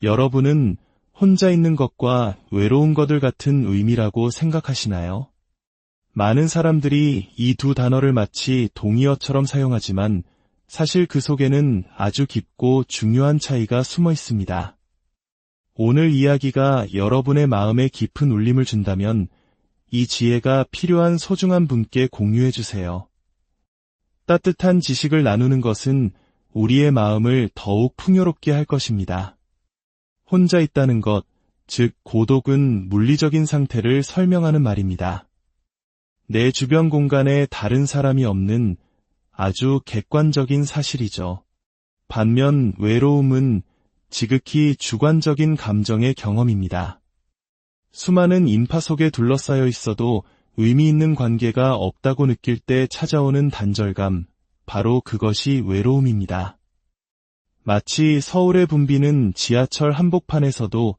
여러분은 혼자 있는 것과 외로운 것들 같은 의미라고 생각하시나요? 많은 사람들이 이 두 단어를 마치 동의어처럼 사용하지만 사실 그 속에는 아주 깊고 중요한 차이가 숨어 있습니다. 오늘 이야기가 여러분의 마음에 깊은 울림을 준다면 이 지혜가 필요한 소중한 분께 공유해 주세요. 따뜻한 지식을 나누는 것은 우리의 마음을 더욱 풍요롭게 할 것입니다. 혼자 있다는 것, 즉 고독은 물리적인 상태를 설명하는 말입니다. 내 주변 공간에 다른 사람이 없는 아주 객관적인 사실이죠. 반면 외로움은 지극히 주관적인 감정의 경험입니다. 수많은 인파 속에 둘러싸여 있어도 의미 있는 관계가 없다고 느낄 때 찾아오는 단절감, 바로 그것이 외로움입니다. 마치 서울의 붐비는 지하철 한복판에서도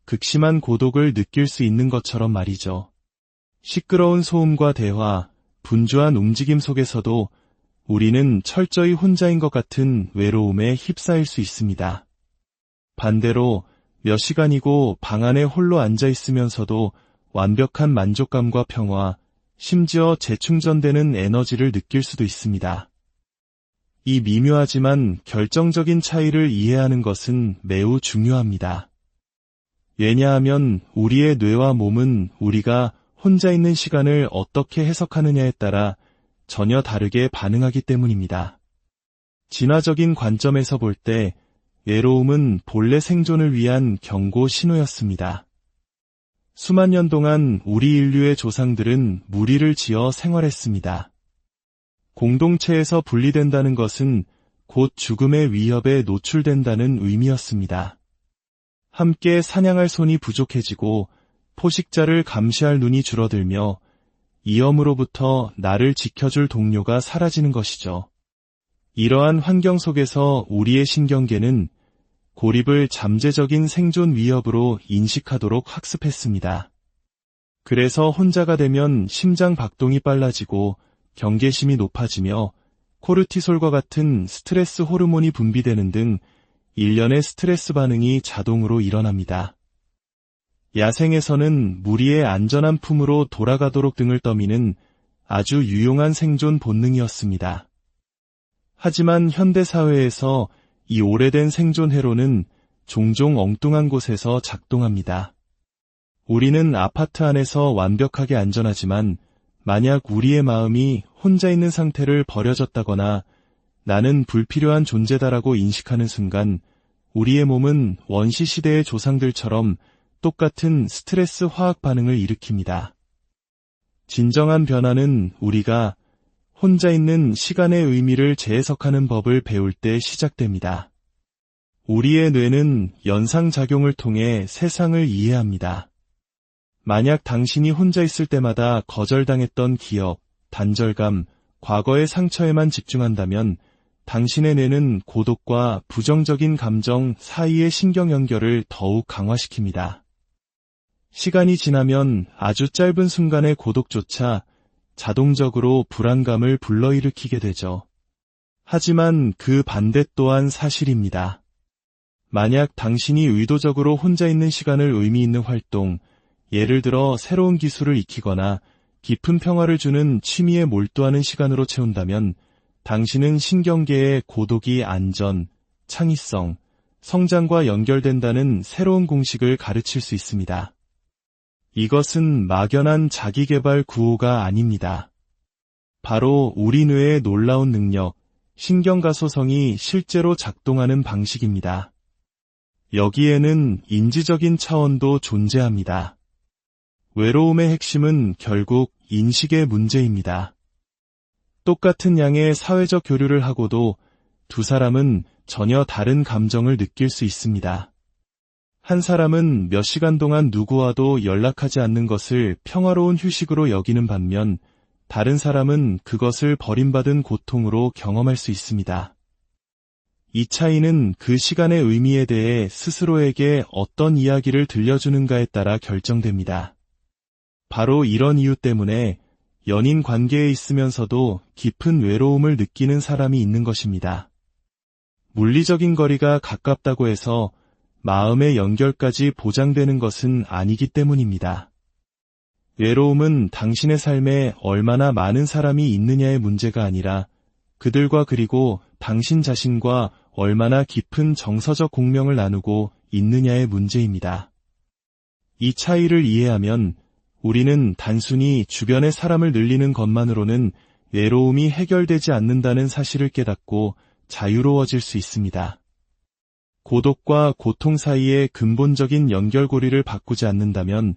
극심한 고독을 느낄 수 있는 것처럼 말이죠. 시끄러운 소음과 대화, 분주한 움직임 속에서도 우리는 철저히 혼자인 것 같은 외로움에 휩싸일 수 있습니다. 반대로 몇 시간이고 방 안에 홀로 앉아 있으면서도 완벽한 만족감과 평화, 심지어 재충전되는 에너지를 느낄 수도 있습니다. 이 미묘하지만 결정적인 차이를 이해하는 것은 매우 중요합니다. 왜냐하면 우리의 뇌와 몸은 우리가 혼자 있는 시간을 어떻게 해석하느냐에 따라 전혀 다르게 반응하기 때문입니다. 진화적인 관점에서 볼 때 외로움은 본래 생존을 위한 경고 신호였습니다. 수만 년 동안 우리 인류의 조상들은 무리를 지어 생활했습니다. 공동체에서 분리된다는 것은 곧 죽음의 위협에 노출된다는 의미였습니다. 함께 사냥할 손이 부족해지고 포식자를 감시할 눈이 줄어들며 위험으로부터 나를 지켜줄 동료가 사라지는 것이죠. 이러한 환경 속에서 우리의 신경계는 고립을 잠재적인 생존 위협으로 인식하도록 학습했습니다. 그래서 혼자가 되면 심장 박동이 빨라지고 경계심이 높아지며 코르티솔과 같은 스트레스 호르몬이 분비되는 등 일련의 스트레스 반응이 자동으로 일어납니다. 야생에서는 무리의 안전한 품으로 돌아가도록 등을 떠미는 아주 유용한 생존 본능이었습니다. 하지만 현대사회에서 이 오래된 생존 회로는 종종 엉뚱한 곳에서 작동합니다. 우리는 아파트 안에서 완벽하게 안전하지만 만약 우리의 마음이 혼자 있는 상태를 버려졌다거나 나는 불필요한 존재다라고 인식하는 순간 우리의 몸은 원시시대의 조상들처럼 똑같은 스트레스 화학 반응을 일으킵니다. 진정한 변화는 우리가 혼자 있는 시간의 의미를 재해석하는 법을 배울 때 시작됩니다. 우리의 뇌는 연상작용을 통해 세상을 이해합니다. 만약 당신이 혼자 있을 때마다 거절당했던 기억, 단절감, 과거의 상처에만 집중한다면 당신의 뇌는 고독과 부정적인 감정 사이의 신경 연결을 더욱 강화시킵니다. 시간이 지나면 아주 짧은 순간의 고독조차 자동적으로 불안감을 불러일으키게 되죠. 하지만 그 반대 또한 사실입니다. 만약 당신이 의도적으로 혼자 있는 시간을 의미 있는 활동, 예를 들어 새로운 기술을 익히거나 깊은 평화를 주는 취미에 몰두하는 시간으로 채운다면 당신은 신경계의 고독이 안전, 창의성, 성장과 연결된다는 새로운 공식을 가르칠 수 있습니다. 이것은 막연한 자기개발 구호가 아닙니다. 바로 우리 뇌의 놀라운 능력, 신경가소성이 실제로 작동하는 방식입니다. 여기에는 인지적인 차원도 존재합니다. 외로움의 핵심은 결국 인식의 문제입니다. 똑같은 양의 사회적 교류를 하고도 두 사람은 전혀 다른 감정을 느낄 수 있습니다. 한 사람은 몇 시간 동안 누구와도 연락하지 않는 것을 평화로운 휴식으로 여기는 반면 다른 사람은 그것을 버림받은 고통으로 경험할 수 있습니다. 이 차이는 그 시간의 의미에 대해 스스로에게 어떤 이야기를 들려주는가에 따라 결정됩니다. 바로 이런 이유 때문에 연인 관계에 있으면서도 깊은 외로움을 느끼는 사람이 있는 것입니다. 물리적인 거리가 가깝다고 해서 마음의 연결까지 보장되는 것은 아니기 때문입니다. 외로움은 당신의 삶에 얼마나 많은 사람이 있느냐의 문제가 아니라 그들과 그리고 당신 자신과 얼마나 깊은 정서적 공명을 나누고 있느냐의 문제입니다. 이 차이를 이해하면 우리는 단순히 주변의 사람을 늘리는 것만으로는 외로움이 해결되지 않는다는 사실을 깨닫고 자유로워질 수 있습니다. 고독과 고통 사이의 근본적인 연결고리를 바꾸지 않는다면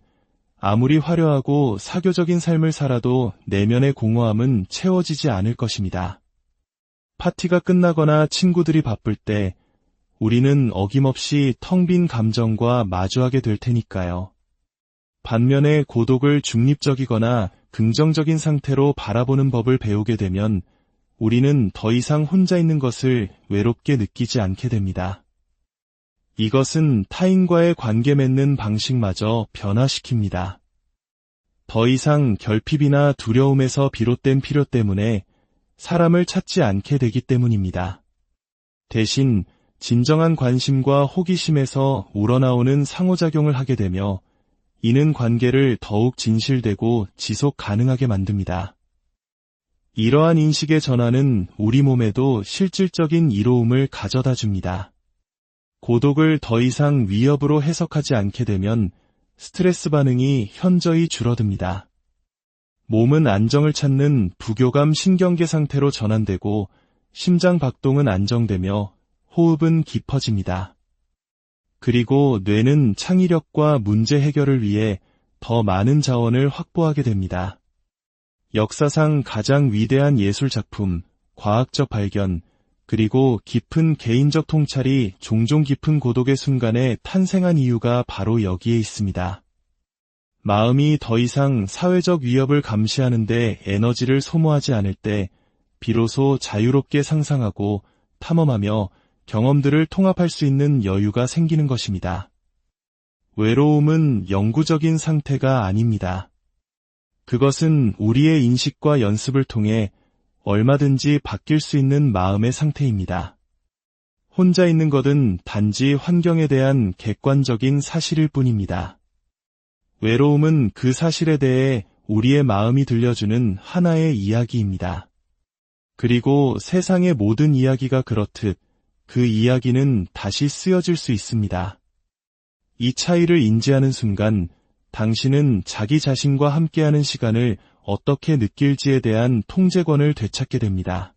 아무리 화려하고 사교적인 삶을 살아도 내면의 공허함은 채워지지 않을 것입니다. 파티가 끝나거나 친구들이 바쁠 때 우리는 어김없이 텅 빈 감정과 마주하게 될 테니까요. 반면에 고독을 중립적이거나 긍정적인 상태로 바라보는 법을 배우게 되면 우리는 더 이상 혼자 있는 것을 외롭게 느끼지 않게 됩니다. 이것은 타인과의 관계 맺는 방식마저 변화시킵니다. 더 이상 결핍이나 두려움에서 비롯된 필요 때문에 사람을 찾지 않게 되기 때문입니다. 대신 진정한 관심과 호기심에서 우러나오는 상호작용을 하게 되며 이는 관계를 더욱 진실되고 지속 가능하게 만듭니다. 이러한 인식의 전환은 우리 몸에도 실질적인 이로움을 가져다 줍니다. 고독을 더 이상 위협으로 해석하지 않게 되면 스트레스 반응이 현저히 줄어듭니다. 몸은 안정을 찾는 부교감 신경계 상태로 전환되고 심장 박동은 안정되며 호흡은 깊어집니다. 그리고 뇌는 창의력과 문제 해결을 위해 더 많은 자원을 확보하게 됩니다. 역사상 가장 위대한 예술 작품, 과학적 발견, 그리고 깊은 개인적 통찰이 종종 깊은 고독의 순간에 탄생한 이유가 바로 여기에 있습니다. 마음이 더 이상 사회적 위협을 감시하는 데 에너지를 소모하지 않을 때 비로소 자유롭게 상상하고 탐험하며 경험들을 통합할 수 있는 여유가 생기는 것입니다. 외로움은 영구적인 상태가 아닙니다. 그것은 우리의 인식과 연습을 통해 얼마든지 바뀔 수 있는 마음의 상태입니다. 혼자 있는 것은 단지 환경에 대한 객관적인 사실일 뿐입니다. 외로움은 그 사실에 대해 우리의 마음이 들려주는 하나의 이야기입니다. 그리고 세상의 모든 이야기가 그렇듯 그 이야기는 다시 쓰여질 수 있습니다. 이 차이를 인지하는 순간 당신은 자기 자신과 함께하는 시간을 어떻게 느낄지에 대한 통제권을 되찾게 됩니다.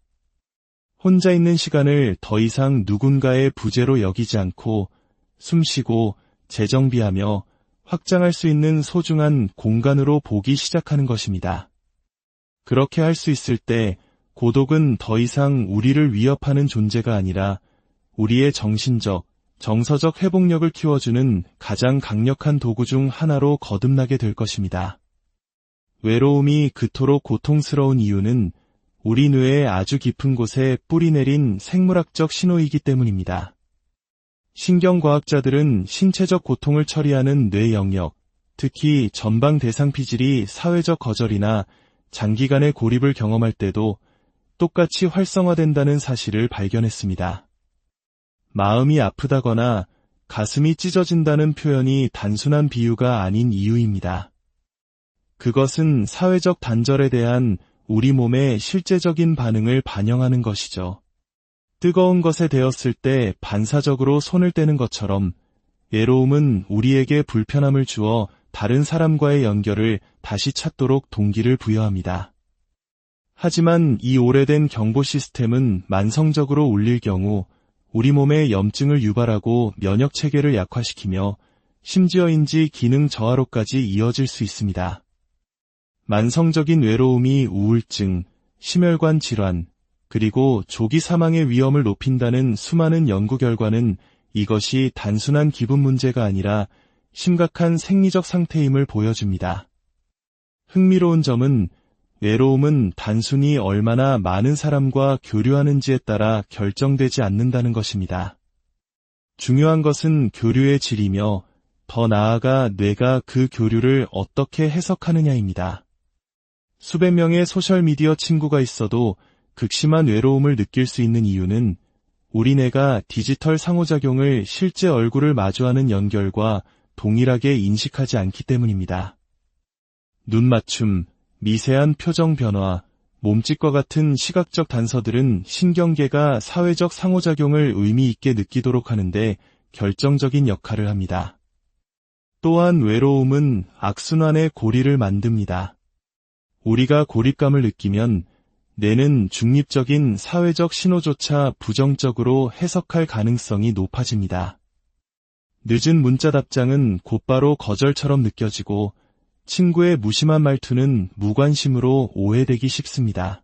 혼자 있는 시간을 더 이상 누군가의 부재로 여기지 않고 숨쉬고 재정비하며 확장할 수 있는 소중한 공간으로 보기 시작하는 것입니다. 그렇게 할 수 있을 때 고독은 더 이상 우리를 위협하는 존재가 아니라 우리의 정신적, 정서적 회복력을 키워주는 가장 강력한 도구 중 하나로 거듭나게 될 것입니다. 외로움이 그토록 고통스러운 이유는 우리 뇌의 아주 깊은 곳에 뿌리내린 생물학적 신호이기 때문입니다. 신경과학자들은 신체적 고통을 처리하는 뇌 영역, 특히 전방 대상피질이 사회적 거절이나 장기간의 고립을 경험할 때도 똑같이 활성화된다는 사실을 발견했습니다. 마음이 아프다거나 가슴이 찢어진다는 표현이 단순한 비유가 아닌 이유입니다. 그것은 사회적 단절에 대한 우리 몸의 실제적인 반응을 반영하는 것이죠. 뜨거운 것에 데었을 때 반사적으로 손을 떼는 것처럼 외로움은 우리에게 불편함을 주어 다른 사람과의 연결을 다시 찾도록 동기를 부여합니다. 하지만 이 오래된 경보 시스템은 만성적으로 울릴 경우 우리 몸의 염증을 유발하고 면역 체계를 약화시키며 심지어인지 기능 저하로까지 이어질 수 있습니다. 만성적인 외로움이 우울증, 심혈관 질환, 그리고 조기 사망의 위험을 높인다는 수많은 연구 결과는 이것이 단순한 기분 문제가 아니라 심각한 생리적 상태임을 보여줍니다. 흥미로운 점은 외로움은 단순히 얼마나 많은 사람과 교류하는지에 따라 결정되지 않는다는 것입니다. 중요한 것은 교류의 질이며 더 나아가 뇌가 그 교류를 어떻게 해석하느냐입니다. 수백 명의 소셜미디어 친구가 있어도 극심한 외로움을 느낄 수 있는 이유는 우리 뇌가 디지털 상호작용을 실제 얼굴을 마주하는 연결과 동일하게 인식하지 않기 때문입니다. 눈 맞춤, 미세한 표정 변화, 몸짓과 같은 시각적 단서들은 신경계가 사회적 상호작용을 의미 있게 느끼도록 하는데 결정적인 역할을 합니다. 또한 외로움은 악순환의 고리를 만듭니다. 우리가 고립감을 느끼면 뇌는 중립적인 사회적 신호조차 부정적으로 해석할 가능성이 높아집니다. 늦은 문자 답장은 곧바로 거절처럼 느껴지고 친구의 무심한 말투는 무관심으로 오해되기 쉽습니다.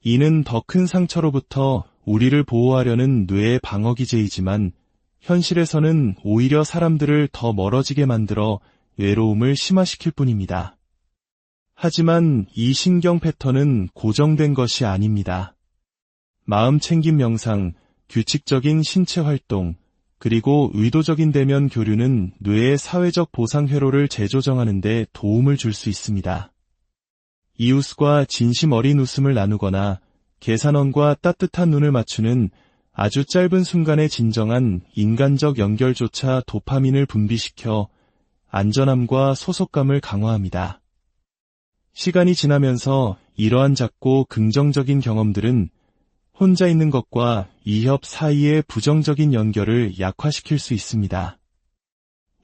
이는 더 큰 상처로부터 우리를 보호하려는 뇌의 방어기제이지만 현실에서는 오히려 사람들을 더 멀어지게 만들어 외로움을 심화시킬 뿐입니다. 하지만 이 신경 패턴은 고정된 것이 아닙니다. 마음 챙김 명상, 규칙적인 신체 활동, 그리고 의도적인 대면 교류는 뇌의 사회적 보상 회로를 재조정하는 데 도움을 줄 수 있습니다. 이웃과 진심 어린 웃음을 나누거나 계산원과 따뜻한 눈을 맞추는 아주 짧은 순간의 진정한 인간적 연결조차 도파민을 분비시켜 안전함과 소속감을 강화합니다. 시간이 지나면서 이러한 작고 긍정적인 경험들은 혼자 있는 것과 이협 사이의 부정적인 연결을 약화시킬 수 있습니다.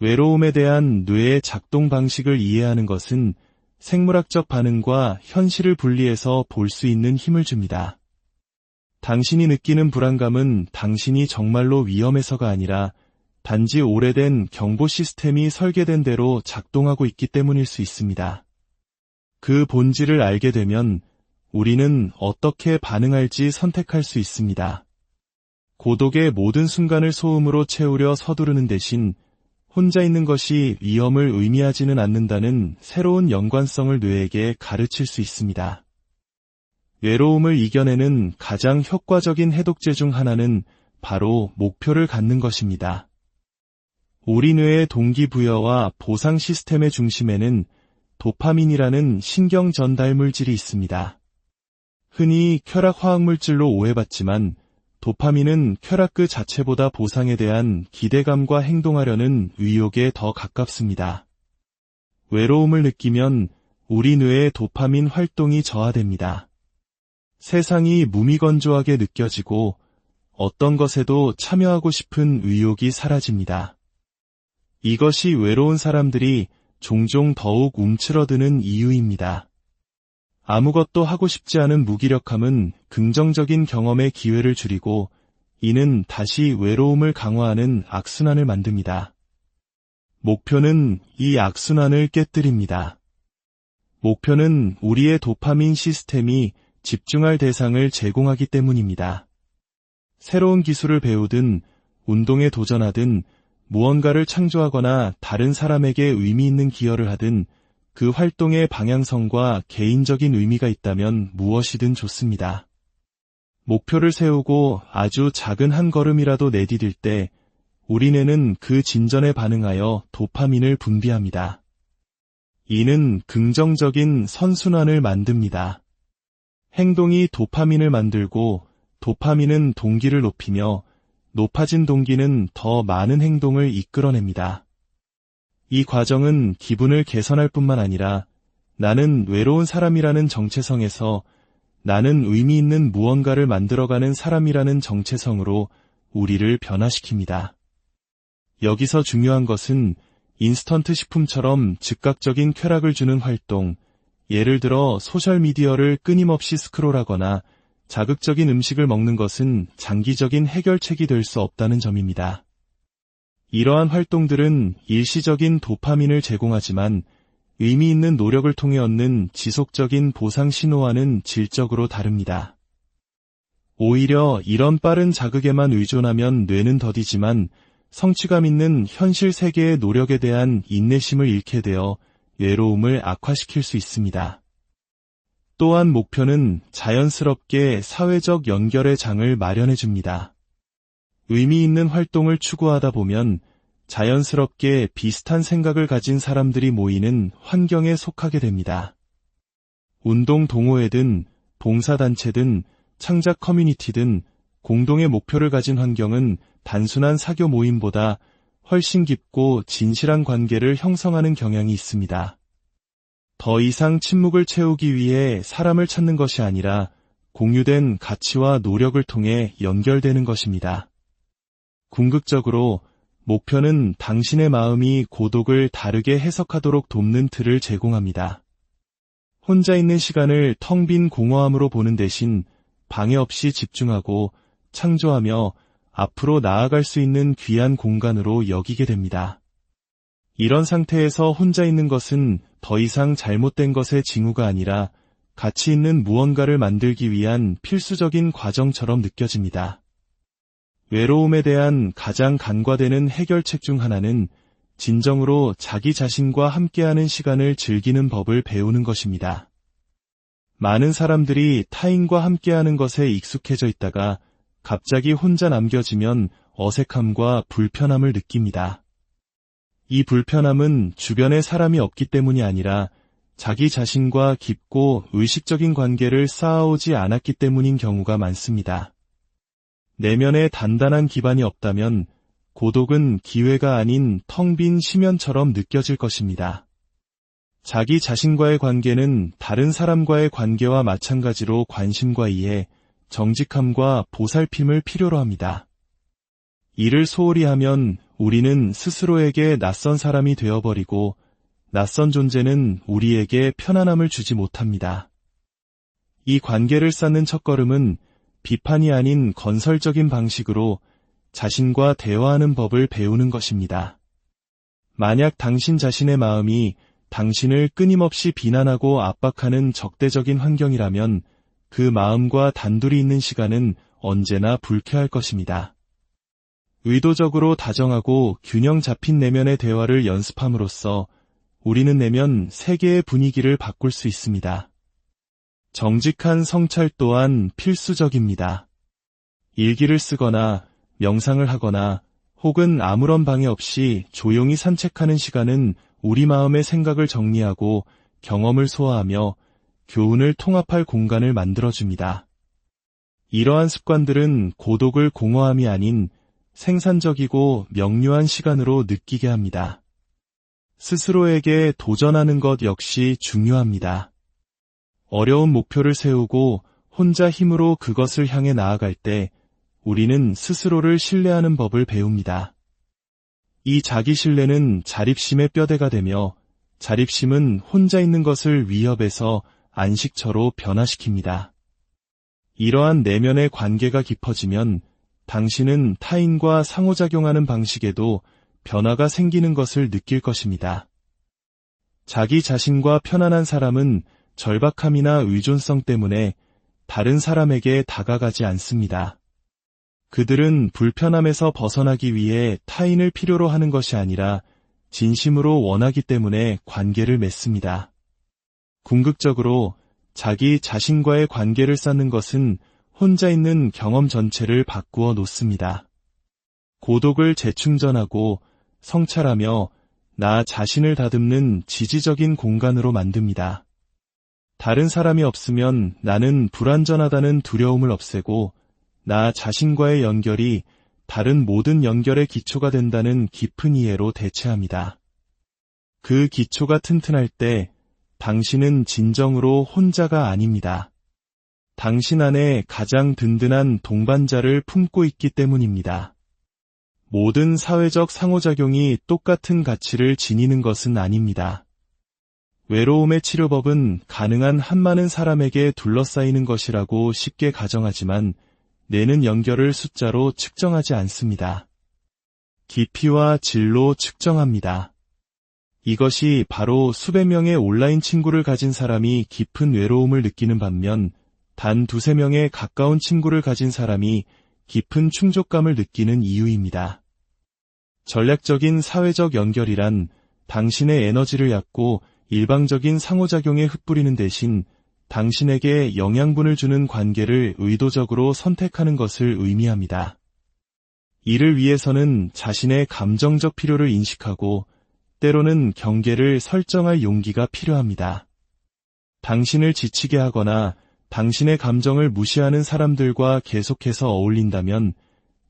외로움에 대한 뇌의 작동 방식을 이해하는 것은 생물학적 반응과 현실을 분리해서 볼 수 있는 힘을 줍니다. 당신이 느끼는 불안감은 당신이 정말로 위험해서가 아니라 단지 오래된 경보 시스템이 설계된 대로 작동하고 있기 때문일 수 있습니다. 그 본질을 알게 되면 우리는 어떻게 반응할지 선택할 수 있습니다. 고독의 모든 순간을 소음으로 채우려 서두르는 대신 혼자 있는 것이 위험을 의미하지는 않는다는 새로운 연관성을 뇌에게 가르칠 수 있습니다. 외로움을 이겨내는 가장 효과적인 해독제 중 하나는 바로 목표를 갖는 것입니다. 우리 뇌의 동기부여와 보상 시스템의 중심에는 도파민이라는 신경 전달 물질이 있습니다. 흔히 쾌락 화학물질로 오해받지만 도파민은 쾌락 그 자체보다 보상에 대한 기대감과 행동하려는 의욕에 더 가깝습니다. 외로움을 느끼면 우리 뇌의 도파민 활동이 저하됩니다. 세상이 무미건조하게 느껴지고 어떤 것에도 참여하고 싶은 의욕이 사라집니다. 이것이 외로운 사람들이 종종 더욱 움츠러드는 이유입니다. 아무것도 하고 싶지 않은 무기력함은 긍정적인 경험의 기회를 줄이고 이는 다시 외로움을 강화하는 악순환을 만듭니다. 목표는 이 악순환을 깨뜨립니다. 목표는 우리의 도파민 시스템이 집중할 대상을 제공하기 때문입니다. 새로운 기술을 배우든 운동에 도전하든 무언가를 창조하거나 다른 사람에게 의미 있는 기여를 하든 그 활동의 방향성과 개인적인 의미가 있다면 무엇이든 좋습니다. 목표를 세우고 아주 작은 한 걸음이라도 내디딜 때 우리 뇌는 그 진전에 반응하여 도파민을 분비합니다. 이는 긍정적인 선순환을 만듭니다. 행동이 도파민을 만들고 도파민은 동기를 높이며 높아진 동기는 더 많은 행동을 이끌어냅니다. 이 과정은 기분을 개선할 뿐만 아니라 나는 외로운 사람이라는 정체성에서 나는 의미 있는 무언가를 만들어가는 사람이라는 정체성으로 우리를 변화시킵니다. 여기서 중요한 것은 인스턴트 식품처럼 즉각적인 쾌락을 주는 활동, 예를 들어 소셜미디어를 끊임없이 스크롤하거나 자극적인 음식을 먹는 것은 장기적인 해결책이 될 수 없다는 점입니다. 이러한 활동들은 일시적인 도파민을 제공하지만 의미 있는 노력을 통해 얻는 지속적인 보상 신호와는 질적으로 다릅니다. 오히려 이런 빠른 자극에만 의존하면 뇌는 더디지만 성취감 있는 현실 세계의 노력에 대한 인내심을 잃게 되어 외로움을 악화시킬 수 있습니다. 또한 목표는 자연스럽게 사회적 연결의 장을 마련해 줍니다. 의미 있는 활동을 추구하다 보면 자연스럽게 비슷한 생각을 가진 사람들이 모이는 환경에 속하게 됩니다. 운동 동호회든 봉사단체든 창작 커뮤니티든 공동의 목표를 가진 환경은 단순한 사교 모임보다 훨씬 깊고 진실한 관계를 형성하는 경향이 있습니다. 더 이상 침묵을 채우기 위해 사람을 찾는 것이 아니라 공유된 가치와 노력을 통해 연결되는 것입니다. 궁극적으로 목표는 당신의 마음이 고독을 다르게 해석하도록 돕는 틀을 제공합니다. 혼자 있는 시간을 텅 빈 공허함으로 보는 대신 방해 없이 집중하고 창조하며 앞으로 나아갈 수 있는 귀한 공간으로 여기게 됩니다. 이런 상태에서 혼자 있는 것은 더 이상 잘못된 것의 징후가 아니라 가치 있는 무언가를 만들기 위한 필수적인 과정처럼 느껴집니다. 외로움에 대한 가장 간과되는 해결책 중 하나는 진정으로 자기 자신과 함께하는 시간을 즐기는 법을 배우는 것입니다. 많은 사람들이 타인과 함께하는 것에 익숙해져 있다가 갑자기 혼자 남겨지면 어색함과 불편함을 느낍니다. 이 불편함은 주변에 사람이 없기 때문이 아니라 자기 자신과 깊고 의식적인 관계를 쌓아오지 않았기 때문인 경우가 많습니다. 내면에 단단한 기반이 없다면 고독은 기회가 아닌 텅 빈 심연처럼 느껴질 것입니다. 자기 자신과의 관계는 다른 사람과의 관계와 마찬가지로 관심과 이해, 정직함과 보살핌을 필요로 합니다. 이를 소홀히 하면 우리는 스스로에게 낯선 사람이 되어버리고 낯선 존재는 우리에게 편안함을 주지 못합니다. 이 관계를 쌓는 첫걸음은 비판이 아닌 건설적인 방식으로 자신과 대화하는 법을 배우는 것입니다. 만약 당신 자신의 마음이 당신을 끊임없이 비난하고 압박하는 적대적인 환경이라면 그 마음과 단둘이 있는 시간은 언제나 불쾌할 것입니다. 의도적으로 다정하고 균형 잡힌 내면의 대화를 연습함으로써 우리는 내면 세계의 분위기를 바꿀 수 있습니다. 정직한 성찰 또한 필수적입니다. 일기를 쓰거나 명상을 하거나 혹은 아무런 방해 없이 조용히 산책하는 시간은 우리 마음의 생각을 정리하고 경험을 소화하며 교훈을 통합할 공간을 만들어줍니다. 이러한 습관들은 고독을 공허함이 아닌 생산적이고 명료한 시간으로 느끼게 합니다. 스스로에게 도전하는 것 역시 중요합니다. 어려운 목표를 세우고 혼자 힘으로 그것을 향해 나아갈 때 우리는 스스로를 신뢰하는 법을 배웁니다. 이 자기 신뢰는 자립심의 뼈대가 되며 자립심은 혼자 있는 것을 위협에서 안식처로 변화시킵니다. 이러한 내면의 관계가 깊어지면 당신은 타인과 상호작용하는 방식에도 변화가 생기는 것을 느낄 것입니다. 자기 자신과 편안한 사람은 절박함이나 의존성 때문에 다른 사람에게 다가가지 않습니다. 그들은 불편함에서 벗어나기 위해 타인을 필요로 하는 것이 아니라 진심으로 원하기 때문에 관계를 맺습니다. 궁극적으로 자기 자신과의 관계를 쌓는 것은 혼자 있는 경험 전체를 바꾸어 놓습니다. 고독을 재충전하고 성찰하며 나 자신을 다듬는 지지적인 공간으로 만듭니다. 다른 사람이 없으면 나는 불완전하다는 두려움을 없애고 나 자신과의 연결이 다른 모든 연결의 기초가 된다는 깊은 이해로 대체합니다. 그 기초가 튼튼할 때 당신은 진정으로 혼자가 아닙니다. 당신 안에 가장 든든한 동반자를 품고 있기 때문입니다. 모든 사회적 상호작용이 똑같은 가치를 지니는 것은 아닙니다. 외로움의 치료법은 가능한 한 많은 사람에게 둘러싸이는 것이라고 쉽게 가정하지만 내는 연결을 숫자로 측정하지 않습니다. 깊이와 질로 측정합니다. 이것이 바로 수백 명의 온라인 친구를 가진 사람이 깊은 외로움을 느끼는 반면 단 두세 명의 가까운 친구를 가진 사람이 깊은 충족감을 느끼는 이유입니다. 전략적인 사회적 연결이란 당신의 에너지를 얕고 일방적인 상호작용에 흩뿌리는 대신 당신에게 영양분을 주는 관계를 의도적으로 선택하는 것을 의미합니다. 이를 위해서는 자신의 감정적 필요를 인식하고 때로는 경계를 설정할 용기가 필요합니다. 당신을 지치게 하거나 당신의 감정을 무시하는 사람들과 계속해서 어울린다면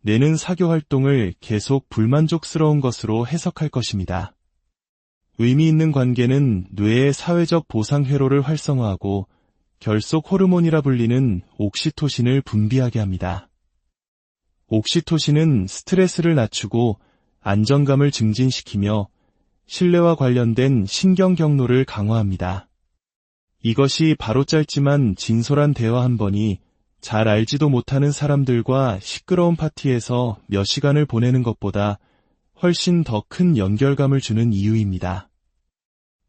뇌는 사교 활동을 계속 불만족스러운 것으로 해석할 것입니다. 의미 있는 관계는 뇌의 사회적 보상 회로를 활성화하고 결속 호르몬이라 불리는 옥시토신을 분비하게 합니다. 옥시토신은 스트레스를 낮추고 안정감을 증진시키며 신뢰와 관련된 신경 경로를 강화합니다. 이것이 바로 짧지만 진솔한 대화 한 번이 잘 알지도 못하는 사람들과 시끄러운 파티에서 몇 시간을 보내는 것보다 훨씬 더 큰 연결감을 주는 이유입니다.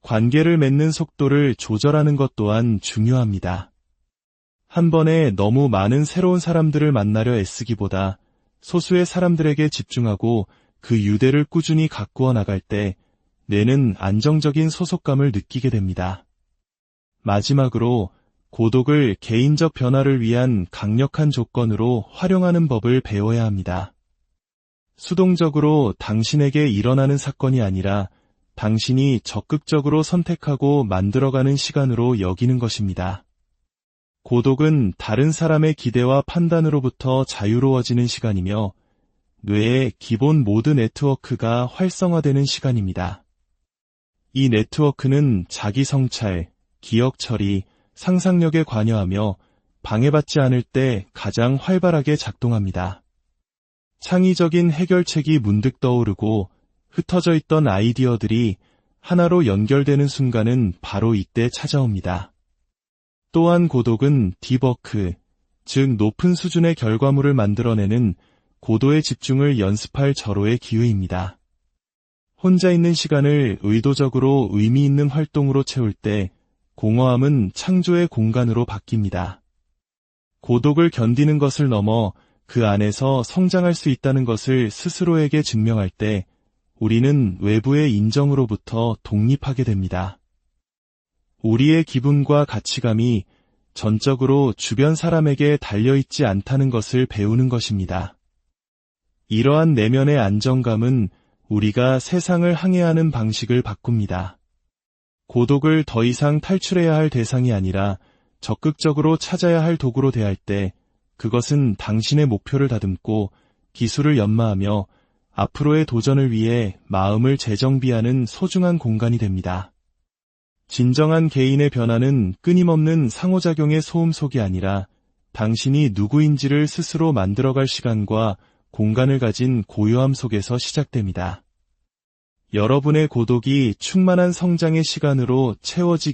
관계를 맺는 속도를 조절하는 것 또한 중요합니다. 한 번에 너무 많은 새로운 사람들을 만나려 애쓰기보다 소수의 사람들에게 집중하고 그 유대를 꾸준히 가꾸어 나갈 때 뇌는 안정적인 소속감을 느끼게 됩니다. 마지막으로 고독을 개인적 변화를 위한 강력한 조건으로 활용하는 법을 배워야 합니다. 수동적으로 당신에게 일어나는 사건이 아니라 당신이 적극적으로 선택하고 만들어가는 시간으로 여기는 것입니다. 고독은 다른 사람의 기대와 판단으로부터 자유로워지는 시간이며 뇌의 기본 모드 네트워크가 활성화되는 시간입니다. 이 네트워크는 자기 성찰, 기억 처리, 상상력에 관여하며 방해받지 않을 때 가장 활발하게 작동합니다. 창의적인 해결책이 문득 떠오르고 흩어져 있던 아이디어들이 하나로 연결되는 순간은 바로 이때 찾아옵니다. 또한 고독은 딥워크, 즉 높은 수준의 결과물을 만들어내는 고도의 집중을 연습할 절호의 기회입니다. 혼자 있는 시간을 의도적으로 의미 있는 활동으로 채울 때 공허함은 창조의 공간으로 바뀝니다. 고독을 견디는 것을 넘어 그 안에서 성장할 수 있다는 것을 스스로에게 증명할 때 우리는 외부의 인정으로부터 독립하게 됩니다. 우리의 기분과 가치감이 전적으로 주변 사람에게 달려있지 않다는 것을 배우는 것입니다. 이러한 내면의 안정감은 우리가 세상을 항해하는 방식을 바꿉니다. 고독을 더 이상 탈출해야 할 대상이 아니라 적극적으로 찾아야 할 도구로 대할 때 그것은 당신의 목표를 다듬고 기술을 연마하며 앞으로의 도전을 위해 마음을 재정비하는 소중한 공간이 됩니다. 진정한 개인의 변화는 끊임없는 상호작용의 소음 속이 아니라 당신이 누구인지를 스스로 만들어갈 시간과 공간을 가진 고요함 속에서 시작됩니다. 여러분의 고독이 충만한 성장의 시간으로 채워지기